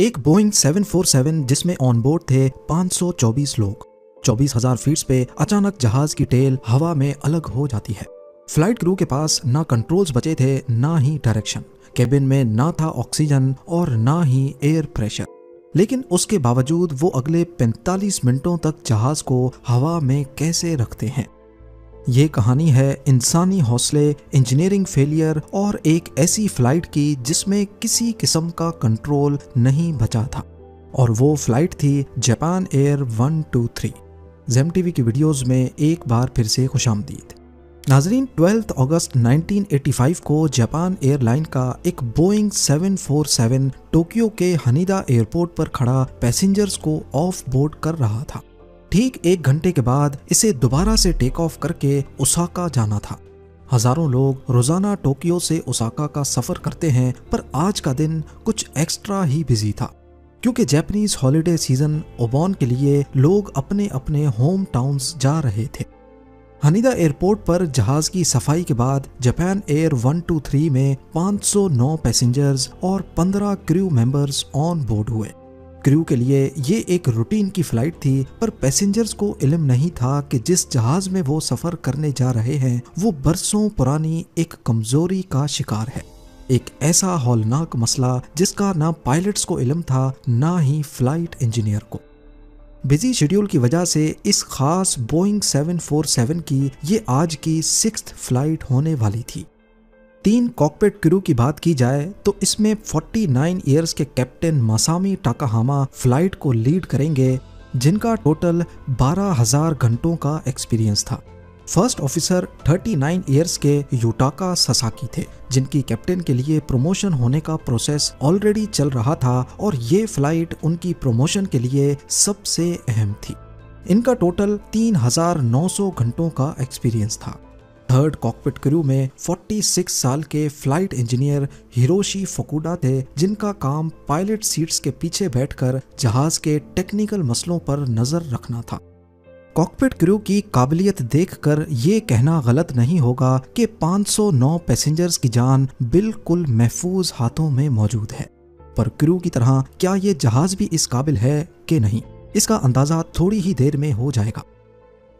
एक बोइंग 747 जिसमें ऑनबोर्ड थे 524 लोग। 24,000 फीट पे अचानक जहाज की टेल हवा में अलग हो जाती है। फ्लाइट क्रू के पास ना कंट्रोल्स बचे थे, ना ही डायरेक्शन। केबिन में ना था ऑक्सीजन और ना ही एयर प्रेशर। लेकिन उसके बावजूद वो अगले 45 मिनटों तक जहाज को हवा में कैसे रखते हैं। ये कहानी है इंसानी हौसले, इंजीनियरिंग फेलियर और एक ऐसी फ्लाइट की जिसमें किसी किस्म का कंट्रोल नहीं बचा था। और वो फ्लाइट थी जापान एयर 123। जेम टीवी की वीडियोस में एक बार फिर से खुशामदीद। नाजरीन, 12 अगस्त 1985 को जापान एयरलाइन का एक बोइंग 747 टोक्यो के हनीदा एयरपोर्ट पर खड़ा पैसेंजर्स को ऑफ बोर्ड कर रहा था। ठीक 1 घंटे के बाद इसे दोबारा से टेक ऑफ करके ओसाका जाना था। हजारों लोग रोजाना टोक्यो से ओसाका का सफर करते हैं, पर आज का दिन कुछ एक्स्ट्रा ही बिजी था क्योंकि जापानीज हॉलिडे सीजन ओबॉन के लिए लोग अपने अपने होम टाउन्स जा रहे थे। हनीदा एयरपोर्ट पर जहाज की सफाई के बाद जापान एयर 123 में 509 पैसेंजर्स और 15 क्रू मेंबर्स ऑन बोर्ड हुए। क्रू के लिए ये एक रूटीन की फ्लाइट थी, पर पैसेंजर्स को इल्म नहीं था कि जिस जहाज में वो सफर करने जा रहे हैं वो बरसों पुरानी एक कमजोरी का शिकार है। एक ऐसा हौलनाक मसला जिसका ना पायलट्स को इल्म था, ना ही फ्लाइट इंजीनियर को। बिजी शेड्यूल की वजह से इस खास बोइंग 747 की ये आज की 6th फ्लाइट होने वाली थी। 3 कॉकपिट क्रू की बात की जाए तो इसमें 49 इयर्स के कैप्टन मासामी टाकाहामा फ्लाइट को लीड करेंगे, जिनका टोटल 12,000 घंटों का एक्सपीरियंस था। फर्स्ट ऑफिसर 39 इयर्स के युटाका सासाकी थे, जिनकी कैप्टन के लिए प्रमोशन होने का प्रोसेस ऑलरेडी चल रहा था और ये फ्लाइट उनकी प्रमोशन के लिए सबसे अहम थी। इनका टोटल 3,900 घंटों का एक्सपीरियंस था। थर्ड कॉकपिट क्रू में 46 साल के फ्लाइट इंजीनियर हिरोशी फुकुडा थे, जिनका काम पायलट सीट्स के पीछे बैठकर जहाज के टेक्निकल मसलों पर नजर रखना था। कॉकपिट क्रू की काबिलियत देखकर ये कहना गलत नहीं होगा कि 509 पैसेंजर्स की जान बिल्कुल महफूज हाथों में मौजूद है। पर क्रू की तरह क्या ये जहाज भी इस काबिल है कि नहीं, इसका अंदाजा थोड़ी ही देर में हो जाएगा।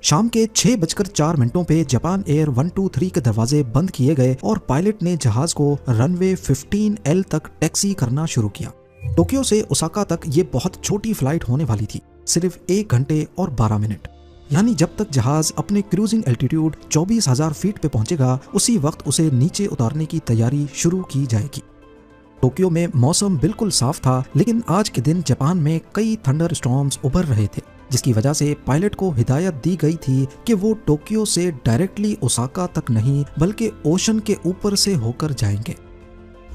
शाम के 6:04 पे जापान एयर 123 के दरवाजे बंद किए गए और पायलट ने जहाज को रनवे 15L तक टैक्सी करना शुरू किया। टोक्यो से ओसाका तक ये बहुत छोटी फ्लाइट होने वाली थी, सिर्फ 1 घंटे और 12 मिनट। यानी जब तक जहाज अपने क्रूजिंग एल्टीट्यूड 24,000 फीट पे पहुंचेगा, उसी वक्त उसे नीचे उतारने की तैयारी शुरू की जाएगी। टोक्यो में मौसम बिल्कुल साफ था, लेकिन आज के दिन जापान में कई थंडर स्टॉर्म्स उभर रहे थे, जिसकी वजह से पायलट को हिदायत दी गई थी कि वो टोक्यो से डायरेक्टली ओसाका तक नहीं बल्कि ओशन के ऊपर से होकर जाएंगे।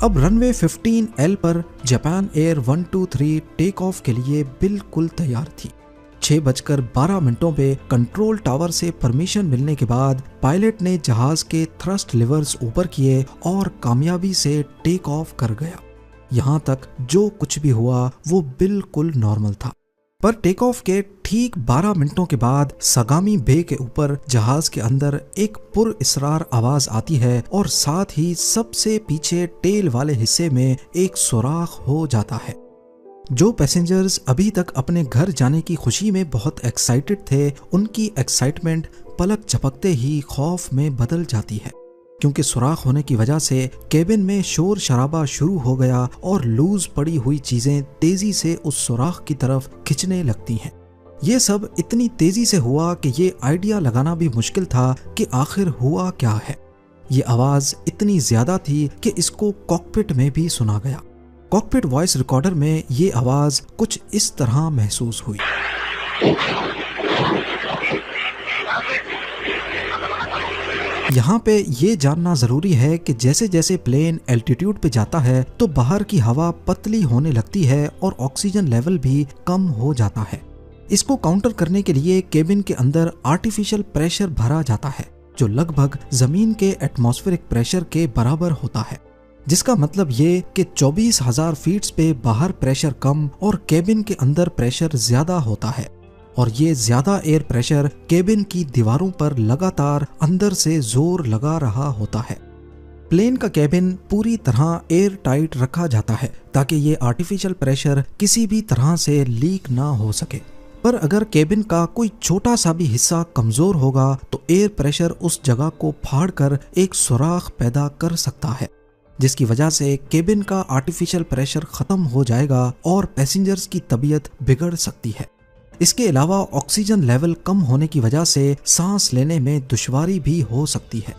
अब रनवे 15L पर जापान एयर 123 टेक ऑफ के लिए बिल्कुल तैयार थी। 6:12 पे कंट्रोल टावर से परमिशन मिलने के बाद पायलट ने जहाज के थ्रस्ट लिवर्स ऊपर किए और कामयाबी से टेक ऑफ कर गया। यहाँ तक जो कुछ भी हुआ वो बिल्कुल नॉर्मल था। पर टेक ऑफ के ठीक 12 मिनटों के बाद सगामी बे के ऊपर जहाज के अंदर एक पुरइसरार आवाज आती है और साथ ही सबसे पीछे टेल वाले हिस्से में एक सुराख हो जाता है। जो पैसेंजर्स अभी तक अपने घर जाने की खुशी में बहुत एक्साइटेड थे, उनकी एक्साइटमेंट पलक झपकते ही खौफ में बदल जाती है, क्योंकि सुराख होने की वजह से केबिन में शोर शराबा शुरू हो गया और लूज पड़ी हुई चीजें तेजी से उस सुराख की तरफ खिंचने लगती हैं। ये सब इतनी तेजी से हुआ कि ये आइडिया लगाना भी मुश्किल था कि आखिर हुआ क्या है। ये आवाज इतनी ज्यादा थी कि इसको कॉकपिट में भी सुना गया। कॉकपिट वॉइस रिकॉर्डर में ये आवाज कुछ इस तरह महसूस हुई। यहाँ पे ये जानना जरूरी है कि जैसे जैसे प्लेन एल्टीट्यूड पे जाता है तो बाहर की हवा पतली होने लगती है और ऑक्सीजन लेवल भी कम हो जाता है। इसको काउंटर करने के लिए केबिन के अंदर आर्टिफिशियल प्रेशर भरा जाता है, जो लगभग जमीन के एटमॉस्फेरिक प्रेशर के बराबर होता है, जिसका मतलब ये कि 24,000 फीट पे बाहर प्रेशर कम और केबिन के अंदर प्रेशर ज्यादा होता है। और ये ज्यादा एयर प्रेशर केबिन की दीवारों पर लगातार अंदर से जोर लगा रहा होता है। प्लेन का केबिन पूरी तरह एयर टाइट रखा जाता है ताकि ये आर्टिफिशियल प्रेशर किसी भी तरह से लीक ना हो सके। पर अगर केबिन का कोई छोटा सा भी हिस्सा कमजोर होगा तो एयर प्रेशर उस जगह को फाड़कर एक सुराख पैदा कर सकता है, जिसकी वजह से केबिन का आर्टिफिशियल प्रेशर खत्म हो जाएगा और पैसेंजर्स की तबीयत बिगड़ सकती है। इसके अलावा ऑक्सीजन लेवल कम होने की वजह से सांस लेने में दुश्वारी भी हो सकती है।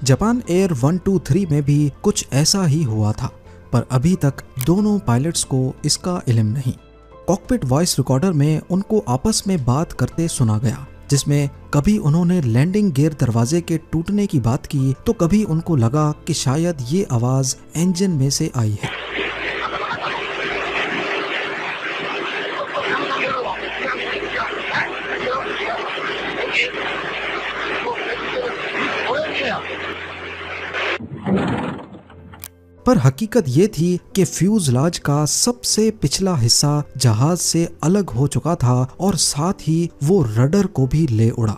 जापान एयर 123 में भी कुछ ऐसा ही हुआ था, पर अभी तक दोनों पायलट्स को इसका इल्म नहीं। कॉकपिट वॉइस रिकॉर्डर में उनको आपस में बात करते सुना गया, जिसमें कभी उन्होंने लैंडिंग गियर दरवाजे के टूटने की बात की तो कभी उनको लगा कि शायद ये आवाज इंजन में से आई है। पर हकीकत ये थी कि फ्यूजलाज का सबसे पिछला हिस्सा जहाज से अलग हो चुका था और साथ ही वो रडर को भी ले उड़ा।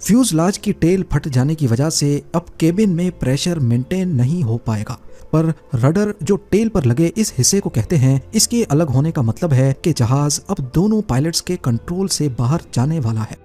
फ्यूजलाज की टेल फट जाने की वजह से अब केबिन में प्रेशर मेंटेन नहीं हो पाएगा। पर रडर जो टेल पर लगे इस हिस्से को कहते हैं, इसके अलग होने का मतलब है कि जहाज अब दोनों पायलट्स के कंट्रोल से बाहर जाने वाला है।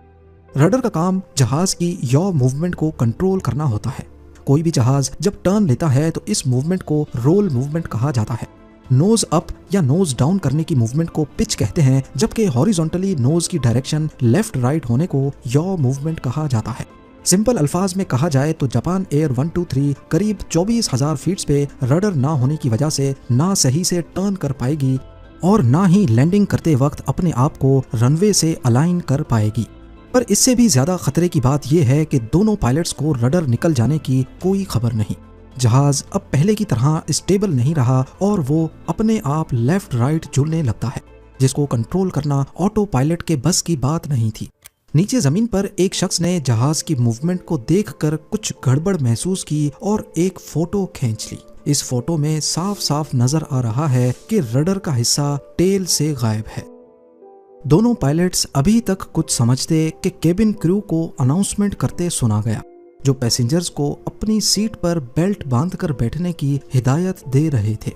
रडर का काम जहाज की यॉ मूवमेंट को कंट्रोल करना होता है। कोई भी जहाज जब टर्न लेता है तो इस मूवमेंट को रोल मूवमेंट कहा जाता है। नोज अप या नोज डाउन करने की मूवमेंट को पिच कहते हैं, जबकि हॉरिजॉन्टली नोज की डायरेक्शन लेफ्ट राइट होने को यॉ मूवमेंट कहा जाता है। सिंपल अल्फाज में कहा जाए तो जापान एयर 123 करीब 24,000 फीट पे रडर ना होने की वजह से ना सही से टर्न कर पाएगी और ना ही लैंडिंग करते वक्त अपने आप को रनवे से अलाइन कर पाएगी। पर इससे भी ज्यादा खतरे की बात यह है कि दोनों पायलट्स को रडर निकल जाने की कोई खबर नहीं। जहाज अब पहले की तरह स्टेबल नहीं रहा और वो अपने आप लेफ्ट राइट झूलने लगता है, जिसको कंट्रोल करना ऑटो पायलट के बस की बात नहीं थी। नीचे जमीन पर एक शख्स ने जहाज की मूवमेंट को देखकर कुछ गड़बड़ महसूस की और एक फोटो खींच ली। इस फोटो में साफ साफ नजर आ रहा है कि रडर का हिस्सा टेल से गायब है। दोनों पायलट्स अभी तक कुछ समझते कि केबिन क्रू को अनाउंसमेंट करते सुना गया, जो पैसेंजर्स को अपनी सीट पर बेल्ट बांधकर बैठने की हिदायत दे रहे थे।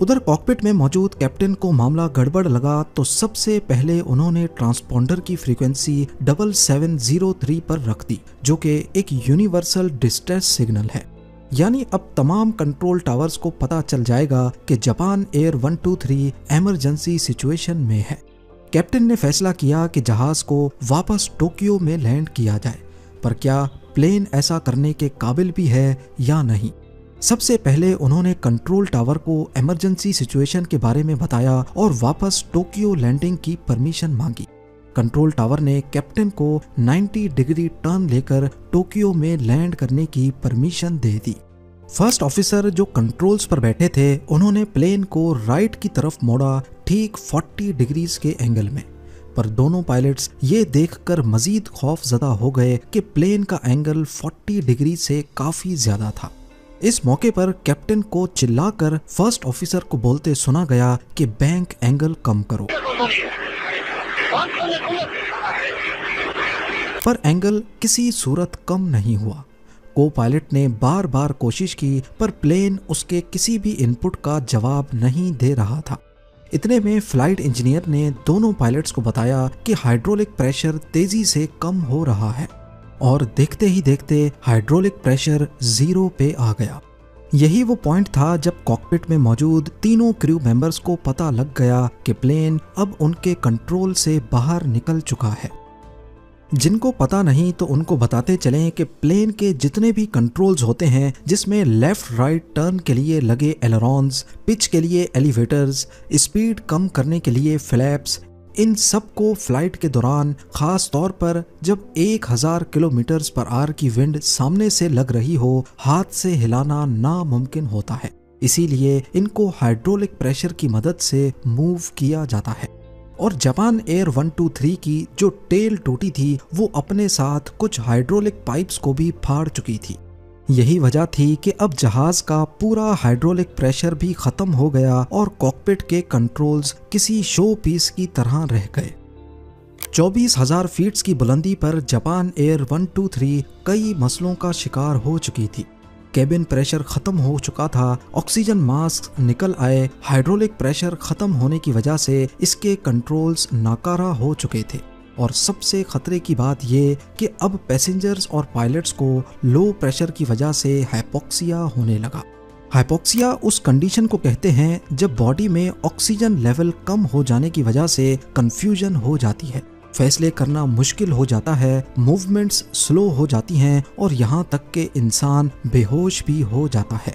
उधर कॉकपिट में मौजूद कैप्टन को मामला गड़बड़ लगा तो सबसे पहले उन्होंने ट्रांसपॉन्डर की फ्रीक्वेंसी 7703 पर रख दी, जो कि एक यूनिवर्सल डिस्ट्रेस सिग्नल है। यानी अब तमाम कंट्रोल टावर्स को पता चल जाएगा कि जापान एयर 123 इमरजेंसी सिचुएशन में है। कैप्टन ने फैसला किया कि जहाज को वापस टोक्यो में लैंड किया जाए, पर क्या प्लेन ऐसा करने के काबिल भी है या नहीं। सबसे पहले उन्होंने कंट्रोल टावर को इमरजेंसी सिचुएशन के बारे में बताया और वापस टोक्यो लैंडिंग की परमिशन मांगी। कंट्रोल टावर ने कैप्टन को 90 डिग्री टर्न लेकर टोक्यो में लैंड करने की परमिशन दे दी। फर्स्ट ऑफिसर जो कंट्रोल्स पर बैठे थे, उन्होंने प्लेन को राइट की तरफ मोड़ा, ठीक 40 डिग्रीज के एंगल में। पर दोनों पायलट्स ये देखकर मजीद खौफजदा हो गए कि प्लेन का एंगल 40 डिग्री से काफी ज्यादा था। इस मौके पर कैप्टन को चिल्लाकर फर्स्ट ऑफिसर को बोलते सुना गया कि बैंक एंगल कम करो। पर एंगल किसी सूरत कम नहीं हुआ। को पायलट ने बार बार कोशिश की, पर प्लेन उसके किसी भी इनपुट का जवाब नहीं दे रहा था। इतने में फ्लाइट इंजीनियर ने दोनों पायलट्स को बताया कि हाइड्रोलिक प्रेशर तेजी से कम हो रहा है, और देखते ही देखते हाइड्रोलिक प्रेशर 0 पे आ गया। यही वो पॉइंट था जब कॉकपिट में मौजूद तीनों क्रू मेंबर्स को पता लग गया कि प्लेन अब उनके कंट्रोल से बाहर निकल चुका है। जिनको पता नहीं तो उनको बताते चलें कि प्लेन के जितने भी कंट्रोल्स होते हैं, जिसमें लेफ्ट राइट टर्न के लिए लगे एलरॉन्स, पिच के लिए एलिवेटर्स, स्पीड कम करने के लिए फ्लैप्स, इन सब को फ्लाइट के दौरान, खास तौर पर जब 1000 किलोमीटर पर आवर की विंड सामने से लग रही हो, हाथ से हिलाना नामुमकिन होता है। इसीलिए इनको हाइड्रोलिक प्रेशर की मदद से मूव किया जाता है। और जापान एयर 123 की जो टेल टूटी थी, वो अपने साथ कुछ हाइड्रोलिक पाइप्स को भी फाड़ चुकी थी। यही वजह थी कि अब जहाज का पूरा हाइड्रोलिक प्रेशर भी खत्म हो गया और कॉकपिट के कंट्रोल्स किसी शो पीस की तरह रह गए। 24,000 फीट की बुलंदी पर जापान एयर 123 कई मसलों का शिकार हो चुकी थी। केबिन प्रेशर खत्म हो चुका था, ऑक्सीजन मास्क निकल आए, हाइड्रोलिक प्रेशर खत्म होने की वजह से इसके कंट्रोल्स नाकारा हो चुके थे और सबसे खतरे की बात ये कि अब पैसेंजर्स और पायलट्स को लो प्रेशर की वजह से हाइपोक्सिया होने लगा। हाइपोक्सिया उस कंडीशन को कहते हैं जब बॉडी में ऑक्सीजन लेवल कम हो जाने की वजह से कंफ्यूजन हो जाती है, फैसले करना मुश्किल हो जाता है, मूवमेंट्स स्लो हो जाती हैं और यहाँ तक कि इंसान बेहोश भी हो जाता है।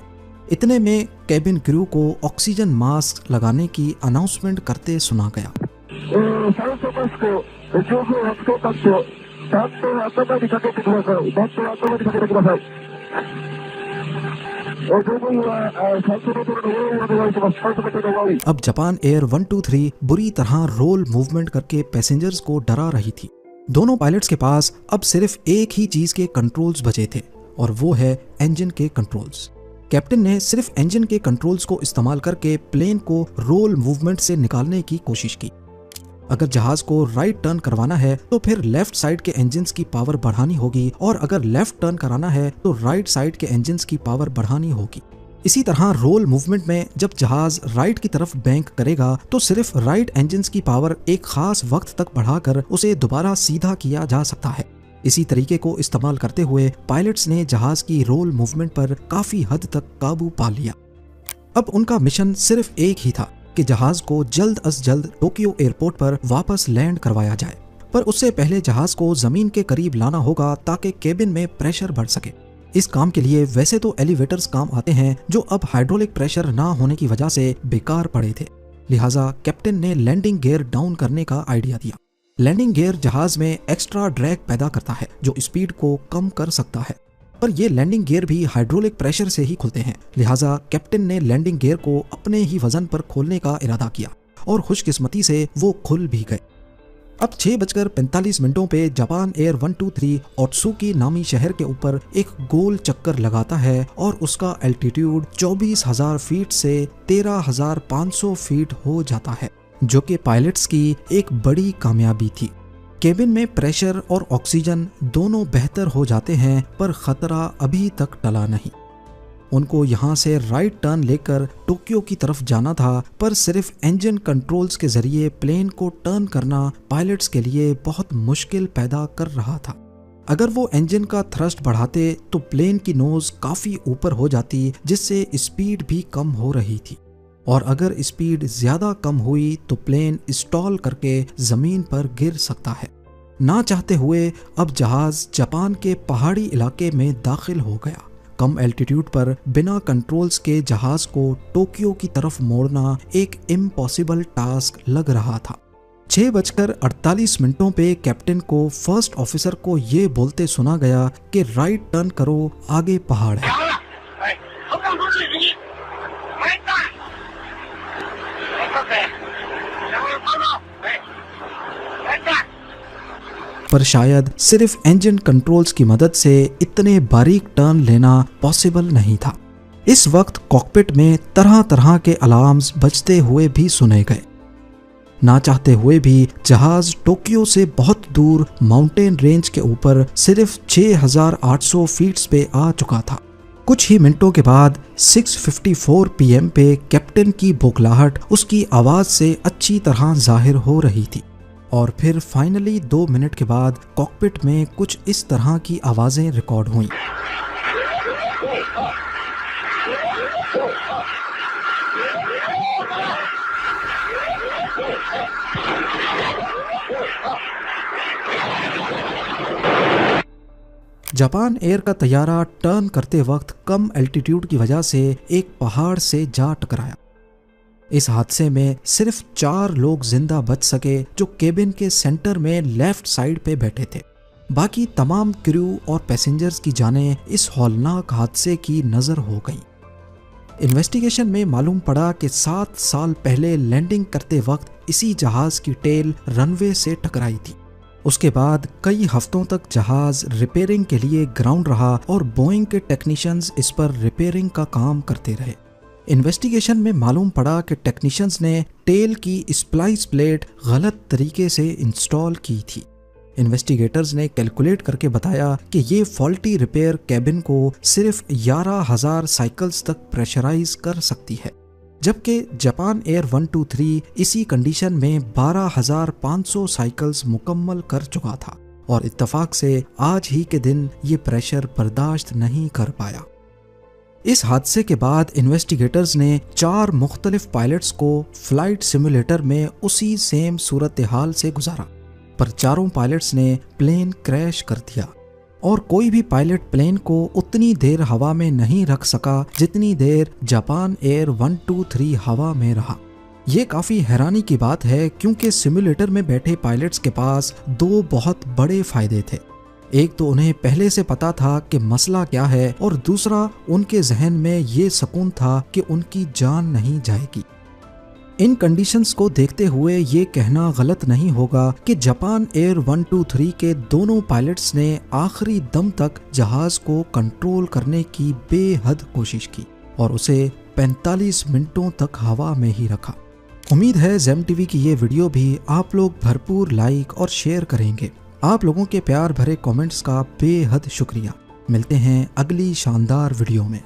इतने में केबिन क्रू को ऑक्सीजन मास्क लगाने की अनाउंसमेंट करते सुना गया। अब जापान एयर 123 बुरी तरह रोल मूवमेंट करके पैसेंजर्स को डरा रही थी। दोनों पायलट्स के पास अब सिर्फ एक ही चीज के कंट्रोल्स बचे थे और वो है इंजन के कंट्रोल्स। कैप्टन ने सिर्फ इंजन के कंट्रोल्स को इस्तेमाल करके प्लेन को रोल मूवमेंट से निकालने की कोशिश की। अगर जहाज को राइट टर्न करवाना है तो फिर लेफ्ट साइड के इंजन्स की पावर बढ़ानी होगी और अगर लेफ्ट टर्न कराना है तो राइट साइड के इंजन्स की पावर बढ़ानी होगी। इसी तरह रोल मूवमेंट में जब जहाज राइट की तरफ बैंक करेगा तो सिर्फ राइट इंजन्स की पावर एक खास वक्त तक बढ़ाकर उसे दोबारा सीधा किया जा सकता है। इसी तरीके को इस्तेमाल करते हुए पायलट्स ने जहाज की रोल मूवमेंट पर काफी हद तक काबू पा लिया। अब उनका मिशन सिर्फ एक ही था कि जहाज को जल्द अज जल्द टोक्यो एयरपोर्ट पर वापस लैंड करवाया जाए, पर उससे पहले जहाज को जमीन के करीब लाना होगा ताकि केबिन में प्रेशर बढ़ सके। इस काम के लिए वैसे तो एलिवेटर्स काम आते हैं जो अब हाइड्रोलिक प्रेशर ना होने की वजह से बेकार पड़े थे, लिहाजा कैप्टन ने लैंडिंग गियर डाउन करने का आइडिया दिया। लैंडिंग गियर जहाज में एक्स्ट्रा ड्रैग पैदा करता है जो स्पीड को कम कर सकता है, पर ये लैंडिंग गियर भी हाइड्रोलिक प्रेशर से ही खुलते हैं, लिहाजा कैप्टन ने लैंडिंग गियर को अपने ही वजन पर खोलने का इरादा किया और खुशकिस्मती से वो खुल भी गए। अब 6:45 पे जापान एयर 123 ओत्सुकी नामी शहर के ऊपर एक गोल चक्कर लगाता है और उसका एल्टीट्यूड 24,000 फीट से 13,500 फीट हो जाता है, जो कि पायलट्स की एक बड़ी कामयाबी थी। केबिन में प्रेशर और ऑक्सीजन दोनों बेहतर हो जाते हैं, पर खतरा अभी तक टला नहीं। उनको यहाँ से राइट टर्न लेकर टोक्यो की तरफ जाना था, पर सिर्फ इंजन कंट्रोल्स के जरिए प्लेन को टर्न करना पायलट्स के लिए बहुत मुश्किल पैदा कर रहा था। अगर वो इंजन का थ्रस्ट बढ़ाते तो प्लेन की नोज काफी ऊपर हो जाती, जिससे स्पीड भी कम हो रही थी, और अगर स्पीड ज्यादा कम हुई तो प्लेन स्टॉल करके जमीन पर गिर सकता है। ना चाहते हुए अब जहाज जापान के पहाड़ी इलाके में दाखिल हो गया। कम एल्टीट्यूड पर बिना कंट्रोल्स के जहाज को टोक्यो की तरफ मोड़ना एक इम्पॉसिबल टास्क लग रहा था। 6:48 पे कैप्टन को फर्स्ट ऑफिसर को ये बोलते सुना गया कि राइट टर्न करो, आगे पहाड़ है। पर शायद सिर्फ इंजन कंट्रोल्स की मदद से इतने बारीक टर्न लेना पॉसिबल नहीं था। इस वक्त कॉकपिट में तरह तरह के अलार्म्स बजते हुए भी सुने गए। ना चाहते हुए भी जहाज टोक्यो से बहुत दूर माउंटेन रेंज के ऊपर सिर्फ 6,800 फीट पे आ चुका था। कुछ ही मिनटों के बाद 6:54 PM पे कैप्टन की बौखलाहट उसकी आवाज से अच्छी तरह जाहिर हो रही थी, और फिर फाइनली 2 मिनट के बाद कॉकपिट में कुछ इस तरह की आवाजें रिकॉर्ड हुईं। जापान एयर का तैयारा टर्न करते वक्त कम एल्टीट्यूड की वजह से एक पहाड़ से जा टकराया। इस हादसे में सिर्फ 4 लोग जिंदा बच सके जो केबिन के सेंटर में लेफ्ट साइड पे बैठे थे। बाकी तमाम क्रू और पैसेंजर्स की जानें इस हौलनाक हादसे की नजर हो गईं। इन्वेस्टिगेशन में मालूम पड़ा कि 7 साल पहले लैंडिंग करते वक्त इसी जहाज की टेल रनवे से टकराई थी। उसके बाद कई हफ्तों तक जहाज रिपेयरिंग के लिए ग्राउंड रहा और बोइंग के टेक्नीशियंस इस पर रिपेयरिंग का काम करते रहे। इन्वेस्टिगेशन में मालूम पड़ा कि टेक्नीशियंस ने टेल की स्प्लाइस प्लेट गलत तरीके से इंस्टॉल की थी। इन्वेस्टिगेटर्स ने कैलकुलेट करके बताया कि ये फॉल्टी रिपेयर कैबिन को सिर्फ 11,000 साइकिल्स तक प्रेशराइज कर सकती है, जबकि जापान एयर 123 इसी कंडीशन में 12,500 साइकिल्स मुकम्मल कर चुका था और इत्तेफाक से आज ही के दिन ये प्रेशर बर्दाश्त नहीं कर पाया। इस हादसे के बाद इन्वेस्टिगेटर्स ने 4 मुख्तलिफ पायलट्स को फ्लाइट सिमुलेटर में उसी सेम सूरत हाल से गुजारा, पर चारों पायलट्स ने प्लेन क्रैश कर दिया और कोई भी पायलट प्लेन को उतनी देर हवा में नहीं रख सका जितनी देर जापान एयर 123 हवा में रहा। ये काफ़ी हैरानी की बात है क्योंकि सिमुलेटर में बैठे पायलट्स के पास 2 बहुत बड़े फायदे थे। एक तो उन्हें पहले से पता था कि मसला क्या है और दूसरा उनके जहन में ये सुकून था कि उनकी जान नहीं जाएगी। इन कंडीशंस को देखते हुए ये कहना गलत नहीं होगा कि जापान एयर 123 के दोनों पायलट्स ने आखिरी दम तक जहाज को कंट्रोल करने की बेहद कोशिश की और उसे 45 मिनटों तक हवा में ही रखा। उम्मीद है ज़ेम टीवी की ये वीडियो भी आप लोग भरपूर लाइक और शेयर करेंगे। आप लोगों के प्यार भरे कमेंट्स का बेहद शुक्रिया। मिलते हैं अगली शानदार वीडियो में।